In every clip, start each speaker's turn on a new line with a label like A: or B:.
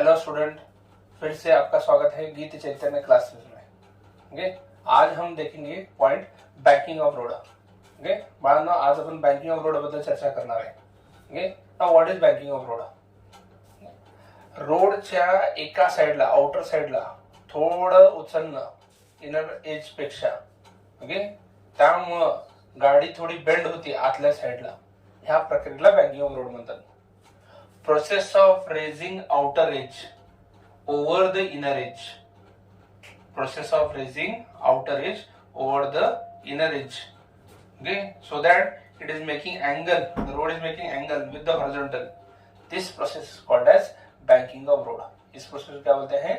A: Hello student, फिर से आपका स्वागत है गीत चैतन्य क्लासेस में। ओके, आज हम देखेंगे point banking of road. Okay बाळांनो, आज आपण बँकिंग ऑफ रोड बद्दल चर्चा करणार आहे. Okay, now what is banking of road? रोडच्या एका साइडला, आउटर साइडला थोडं उचलणं इनर एज पेक्षा. ओके, त्यामुळं गाडी थोडी बेंड होती आतल्या साइडला. ह्या प्रक्रियेला बँकिंग ऑफ रोड म्हणतात. Process of raising outer edge over the inner edge. Process of raising outer edge over the inner edge. Okay, so that it is making angle. The road is making angle with the horizontal. This process is called as banking of road. इस process को क्या बोलते हैं?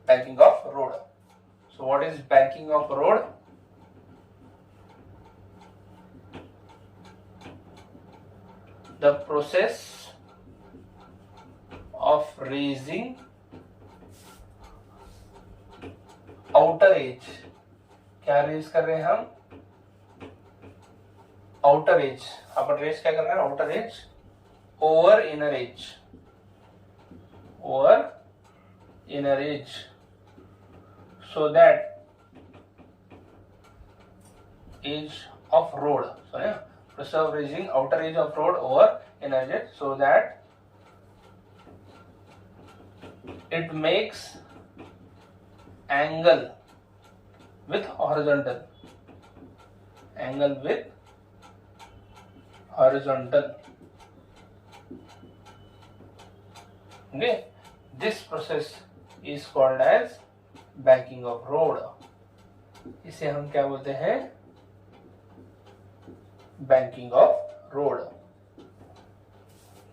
A: Banking of road. So what is banking of road? The process of raising outer edge. क्या raise कर रहे हैं हम? Outer as. अपन रेज क्या कर रहे हैं? Outer edge over inner edge. Over inner edge, so that edge of road. Process of raising outer edge of road over inner edge, so that it makes angle with horizontal. Angle with horizontal. Okay, this process is called as banking of road. इसे हम क्या बोलते हैं? Banking of road.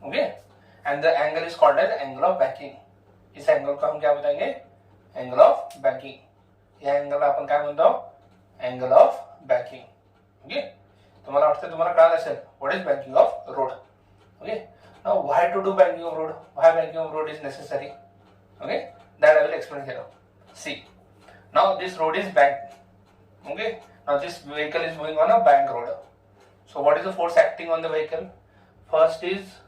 A: Okay, and the angle is called as angle of banking. इस angle को हम क्या बताएंगे? Angle of banking. या एंगल आपण काय म्हणतो? Angle of banking. ओके, तुम्हाला वाटतं तुम्हाला कळालं असेल what is banking of road. Okay, now why to do banking of road? Why banking of road is necessary? Okay, that I will explain here. See, now this road is bank. Okay, now this vehicle is moving on a bank road. So what is the force acting on the vehicle? First is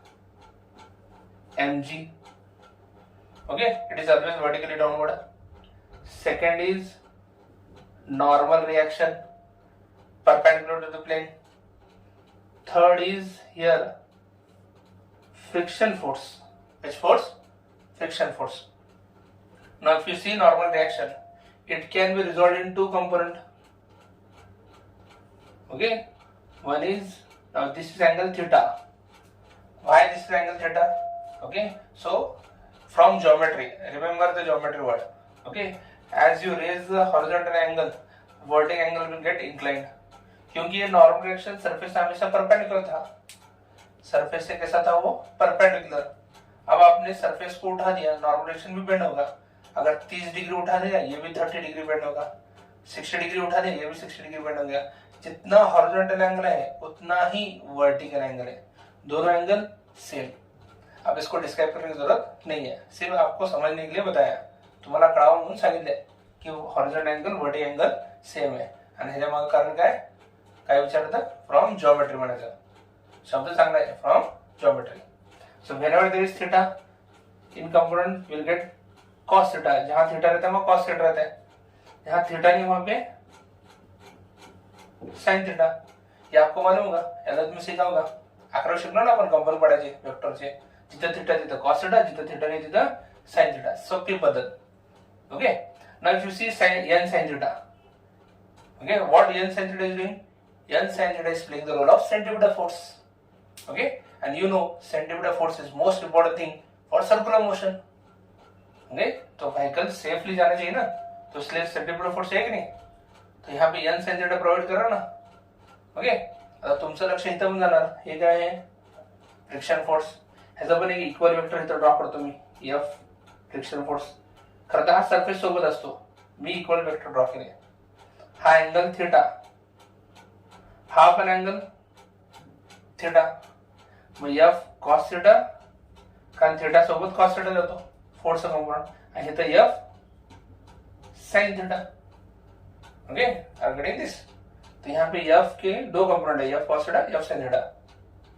A: mg. Okay, it is always vertically downward. Second is normal reaction, perpendicular to the plane. Third is here friction force. Which force? Friction force. Now if you see normal reaction, it can be resolved in two components. Okay, one is, now this is angle theta. Why this is angle theta? Okay, so from geometry, remember the geometry word. Okay, as you raise the horizontal angle, vertical angle will get inclined. क्योंकि ये normal reaction surface से हमेशा perpendicular था. Surface से कैसा था वो? Perpendicular. अब आपने सरफेस को उठा दिया, नॉर्मल रिएक्शन भी बेंड होगा. अगर 30 डिग्री उठा दिया, ये भी 30 डिग्री बेंड होगा. 60 डिग्री उठा दिया, ये भी 60 डिग्री बेंड हो गया. जितना हॉरिजॉन्टल एंगल है उतना ही वर्टिकल एंगल है. दोनों एंगल सेम. अब इसको डिस्क्राइब करने की जरूरत नहीं है, सिर्फ आपको समझने के लिए बताया. तुम्हाला कळावं म्हणून सांगितलंय की horizontal angle vertical angle same आहे. आणि ह्याच्या मागे कारण काय विचारतं? फ्रॉम जिओमेट्री म्हणायचं. शब्द चांगला आहे, from geometry. So whenever there is theta in component will get cos theta. जहां थीटा रहता है वहां cos थीटा रहता है. जहां थीटा नहीं वहां पे sin थीटा. ये आपको मालूम होगा, याला तुम्ही सीखा होगा. 11वी शिकलो ना आपण कंपाऊंड पडायचे वेक्टरचे. जिथं थीटा तिथं cos थीटा, जिथं थीटा नाही तिथं sin थीटा. सोपी पद्धत. Okay, now if you see n sin theta. Okay, what n sin theta is doing? n sin theta is playing the role of centimeter force. Okay, and you know centimeter force is most important thing for circular motion. Okay, तो vehicle safely जाना चाहिए ना, तो इसलिए centimetre force है कि नहीं? तो यहाँ पे n sin थीटा प्रोवाइड कर रहा ना. ओके, आता तुमचं लक्ष इथं पण जाणार. हे काय आहे? Friction force. ह्याचा पण एक इक्वल वेक्टर इथं ड्रॉ करतो मी, एफ फ्रिक्शन फोर्स. खरं तर हा सरफेस सोबत असतो, मी इक्वल वेक्टर ड्रॉ केले. हा अँगल थीटा, हा पण अँगल थीटा. मग एफ कॉस थीटा, कारण थीटा सोबत कॉस थीटा जातो फोर्स कंपोनेंट. आणि इथं F sine theta. Okay, are getting this? तो यहाँ पे एफ के दो कंपोनेंट है, F cos theta, F sine theta.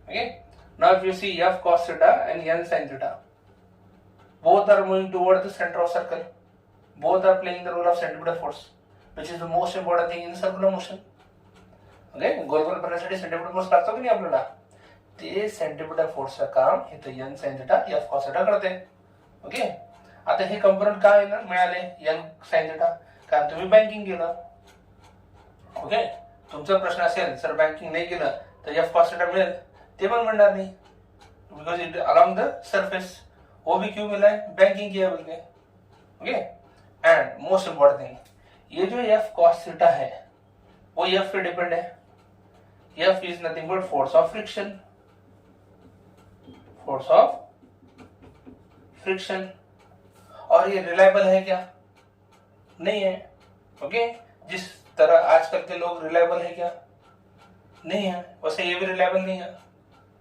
A: Okay, now if you see f cos theta and n sin theta, both are moving toward the center of circle, both are playing the role of centripetal force, which is the most important thing in circular motion. Okay, गोल गोल फिरण्यासाठी centripetal force लागतो की नाही आपल्याला, ते centripetal फोर्सचं काम इथं n sin θ f cos θ करते. ओके, आता हे कंपोनंट काय मिळाले n sin θ, कारण तुम्ही बँकिंग केलं. ओके, तुमचा प्रश्न असेल सर बँकिंग नाही केलं तर f cos θ मिळेल, ते पण मिळणार नाही, because it along the surface. वो भी क्यों मिला है, बैंकिंग किया बोल के. Okay, and most important thing, ये जो f cos θ है वो f पे डिपेंड है. f is nothing but force of friction, force of friction. और ये रिलायबल है क्या, नहीं है. ओके, जिस तरह आजकल के लोग रिलायबल है क्या, नहीं है, वैसे ये भी रिलायबल नहीं है.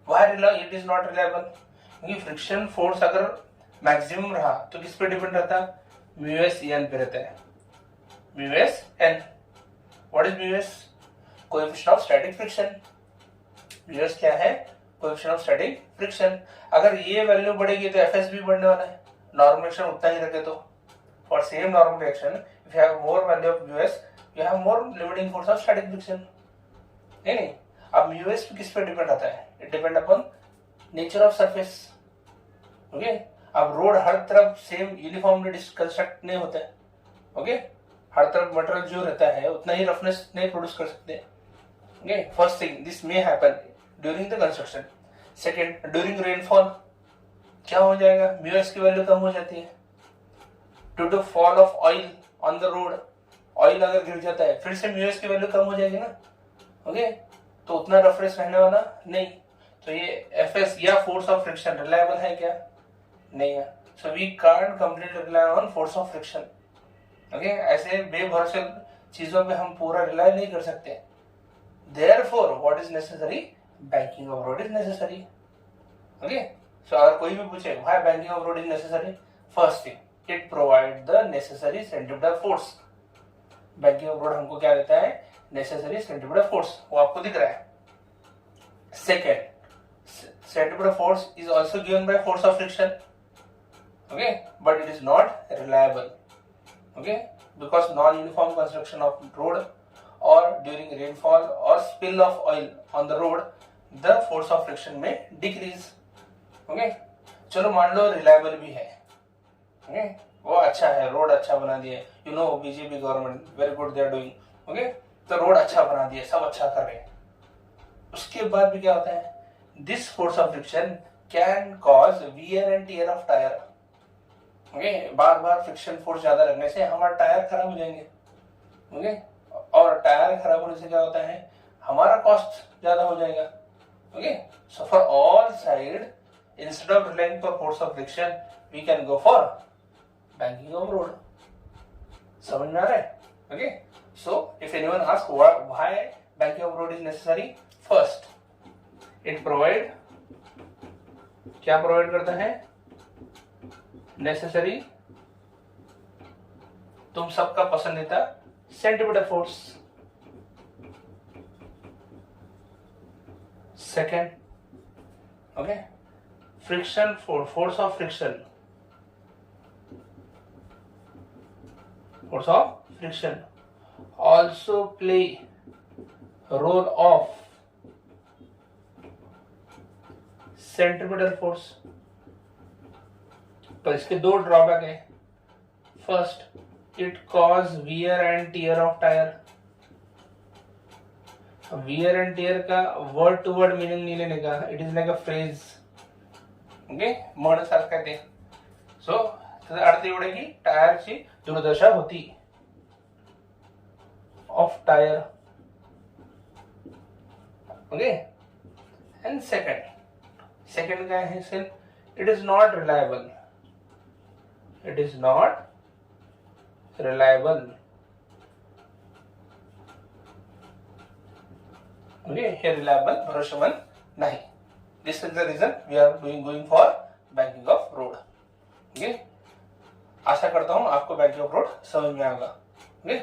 A: Why it is not reliable, क्योंकि फ्रिक्शन फोर्स अगर मैक्सिमम रहा तो किस पे डिपेंड रहता, म्यू एस एन पे रहता है. Mu S N, what is mu S, coefficient of static friction. Mu S क्या है, कोएफिशिएंट ऑफ स्टैटिक फ्रिक्शन. अगर ये वैल्यू बढ़ेगी तो एफ एस भी बढ़ने वाला है, नॉर्मल रिएक्शन उतना ही रखे तो. For same normal reaction if you have more value of mu S U have more limiting force of static friction. नहीं, अब म्यू एस किस पे डिपेंड आता है, it depend upon nature of surface. Okay, अब रोड हर तरफ same uniformly construct नहीं होता है. ओके, हर तरफ मटेरियल जो रहता है उतना ही रफनेस नहीं प्रोड्यूस कर सकते. Okay, first thing this may happen during the construction. Second, during rainfall क्या हो जाएगा, म्यू एस की वैल्यू कम हो जाती है due to fall of oil on the road. Oil अगर गिर जाता है फिर से म्यू एस की वैल्यू कम हो जाएगी ना. ओके, तो उतना रफनेस रहने वाला नहीं. तो ये एफ एस या फोर्स ऑफ फ्रिक्शन रिलायबल है क्या, नहीं है. So we can't completely rely on force of friction. Okay, ऐसे बेभरोसे चीजों पे हम पूरा रिलाई नहीं कर सकते. Therefore what is necessary, banking of road is necessary. Okay, so अगर कोई भी पूछे why banking of road is necessary, first thing it provide the necessary centripetal force. Banking of road हमको क्या देता है, नेसेसरी सेंट्रिपिटल फोर्स, वो आपको दिख रहा है. Second, centripetal force is also given by force of friction. Okay, but it is not reliable. Okay, because non-uniform construction of road or during rainfall or spill of oil on the road, the force of friction may decrease. Okay, चलो मान लो reliable भी है. Okay, वो अच्छा है, road अच्छा बना दिए. You know BJP government very good they are doing. Okay, तो रोड अच्छा बना दिए, सब अच्छा कर रहे हैं. उसके बाद भी क्या होता है, this force of friction can cause wear and tear of tire. Okay, bar bar friction force ज्यादा लगने से हमारा टायर खराब हो जाएंगे. ओके, और टायर खराब होने से क्या होता है, हमारा कॉस्ट ज्यादा हो जाएगा. Okay, so for all side instead of relying for force of friction we can go for banking of road. समझ में आ रहा है. Okay, so if anyone ask why banking of road is necessary, first it provide, क्या provide करता है, necessary, तुम सबका पसंदीदा centripetal force. Second, okay, friction force of friction, force of friction also play role of centripetal force. पर इसके दो drawback है. First, it cause wear and tear of tyre. Wear and tear का वर्ड टू वर्ड मीनिंग नहीं लेने का, it is like a phrase. Okay, म्हण सारखं ते. सो त्याचा अर्थ एवढे की टायरची दुर्दशा होती of tyre. Okay, and second क्या है, it is not reliable. It is not reliable. Okay, हे रिलायबल, भरोसेमंद नहीं. This is the reason we are going for banking of road. Okay, आशा करता हूं आपको बैंकिंग ऑफ रोड समझ में आएगा. ओके.